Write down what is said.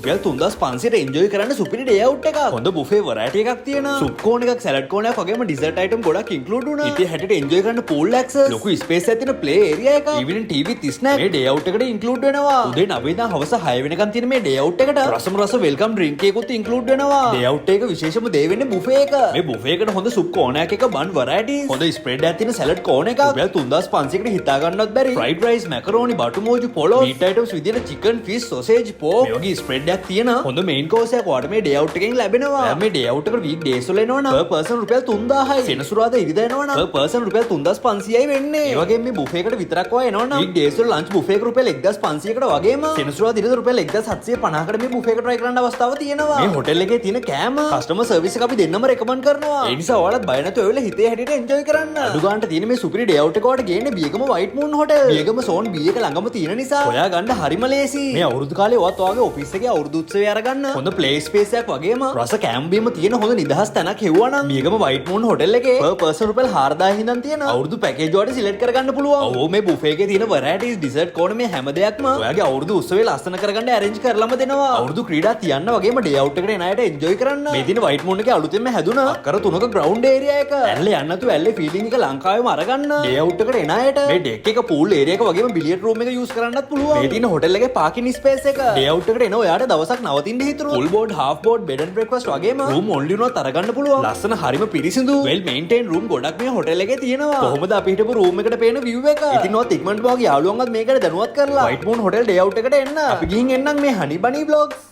රුපියල් 3500ට එන්ජොයි කරන්න සුපිරි ඩේ අවුට් එකක්. හොඳ බුෆේ වරයිටි එකක් තියෙනවා. සුප් කෝන් එකක්, සලාඩ් කෝන් එකක් වගේම ඩිසර්ට් අයිටම් ගොඩක් ඉන්ක්ලූඩ් වුණා. ඉතින් හැටට එන්ජොයි කරන්න pool access, ලොකු ස්පේස් එකක් තියෙන ප්ලේ ඒරියා එකක්, ඉවිනින් ටීවී 30 snack මේ ඩේ අවුට් එකට ඉන්ක්ලූඩ් වෙනවා. උදේ 9 ඉඳන් හවස 6 වෙනකන් තියෙන මේ ඩේ අවුට් එකට රසම රස වෙල්කම් ඩ්‍රින්ක් එකකුත් ඉන්ක්ලූඩ් වෙනවා. ඩේ අවුට් එක විශේෂම දේ වෙන්නේ බුෆේ එක. මේ බුෆේ එකට හොඳ සුප් කෝන් එකක්, බන් වරයිටිස්, හොඳ ස්ප්‍රෙඩ් එකක් තියෙන සලාඩ් කෝන් එකක්, රුපියල් 3500කට හිතා ගන්නවත් බැරි ෆ්‍රයිඩ් රයිස්, මැකරෝනි, බටුමෝජු, පොලෝ, මීට් අයිටම්ස් විදියට චිකන්, ෆිෂ්, සොසේජ්, පෝක් මේ වගේ ස්ප්‍රෙඩ් එකක් තියෙන හොඳ මේන් කෝස් එකක් ඔයාලට මේ ඩේ අවුට් එකෙන් ලැබෙනවා. දැන් මේ ඩේ අවුට් එකට වීක් ඩේස් වල එනවා නම් per person රුපියල් 3000යි. සෙනසුරාදා ඉරිදා එනවා නම් per person රුපියල් 3500යි වෙන්නේ. ඒ වගේම මේ බුෆේ එකට විතරක් ඔයා එනවා නම් වීක් ඩේස් වල ලන්ච් බුෆේ එක රුපියල් 1500කට වගේම සෙනසුරාදා ඉරිදා රුපියල් 1750කට මේ බුෆේ එක try කරන්න අවස්ථාවක් තියෙනවා. මේ හොටෙල් එකේ තියෙන කෑම කස්ටමර් සර්විස් එක අපි දෙන්නම රෙකමන්ඩ් කරනවා. ඒ නිසා ඔයාලත් බය නැතුව එවෙල හිතේ හැටියට එන්ජොයි කරන්න. අඩු ගානට තියෙන මේ සුපිරි ඩේ අවුට් එක ඔයාලට ගේන්නේ Biyagama white moon hotel. Biyagama zone B එක ළඟම තියෙන නිසා ඔයා ගන්න හරිම ලේසි. මේ අවුරුදු කාලේ ඔයත් ඔයාගේ ඔෆිස් එකේ අවුරුදු උත්සවය අරගන්න හොඳ ප්ලේ ස්පේස් එකක් වගේම රස කැම්ප් බීම තියෙන හොඳ නිදහස් තැනක් හෙව්වනම් බියගම වයිට් මූන් හොටෙල් එකේ per person රුපියල් 4000 ඉඳන් තියෙන අවුරුදු පැකේජ් වලට සිලෙක්ට් කරගන්න පුළුවන්. ඔව් මේ බුෆේ එකේ තියෙන වැරයිටිස්, ඩිසර්ට් කෝන මේ හැම දෙයක්ම ඔයාගේ අවුරුදු උත්සවය ලස්සන කරගන්න arrange කරලම දෙනවා. අවුරුදු ක්‍රීඩා තියන්න වගේම ඩේ අවුට් එකට එන අයට එන්ජොයි කරන්න. මේ තියෙන වයිට් මූන් එකේ අලුතෙන්ම හැදුන අක්කර 3ක ග්‍රවුන්ඩ් ඒරියා එක. ඇල්ලේ යන්න නැතුව ඇල්ලේ ෆීලිං එක ලංකාවෙම අරගන්න. ඩේ අවුට් එකට එන අයට මේ ඩෙක් එක pool ඒරියා එක වගේම බිලියඩ් රූම් එක යූස් කරන්නත් පුළුවන්. මේ තියෙන හොටෙල් එකේ පාකින් ස්පේස් එක. ඩේ අවුට් එකට එන ඔයාට දවසක් නවතින්න හිතුණොත් full board, half board, bed and breakfast වගේම රූම් ඔන්ලි උනත් අරගන්න පුළුවන්. ලස්සන හරිම පිරිසිදු වෙල් මේන්ටේන් රූම් ගොඩක් මේ හොටෙල් එකේ තියෙනවා. කොහොමද අපි හිටපු රූම් එකට පේන view එක. ඉතින් ඔයත් ඉක්මනට ඔයාගේ යාළුවන්වත් මේකට දැනුවත් කරලා white moon hotel day out එකට එන්න. අපි ගිහින් එන්නම් මේ හනි බනි vlogs.